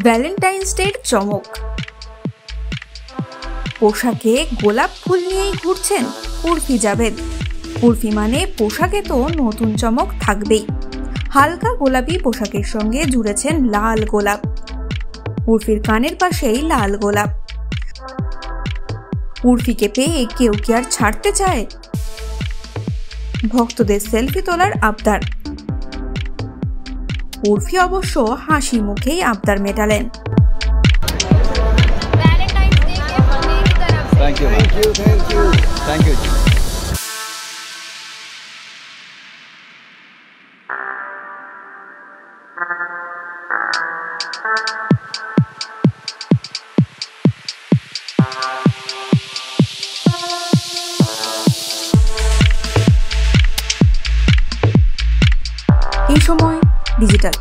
Valentine's ডের চমক। পোশাকে গোলাপ ফুল নিয়েই ঘুরছেন উর্ফি জাভেদ। উর্ফি মানে পোশাকে তো নতুন চমক থাকবেই। হালকা গোলাপি পোশাকের সঙ্গে জুড়েছেন লাল গোলাপ। উর্ফির কানের পাশেই লাল গোলাপ। উর্ফিকে পেয়ে কেউ কি আর ছাড়তে চায়? ভক্তদের সেলফি তোলার আবদার। উর্ফি অবশ্য হাসি মুখেই আবদার মেটালেন। এই সময় ডিজিটাল।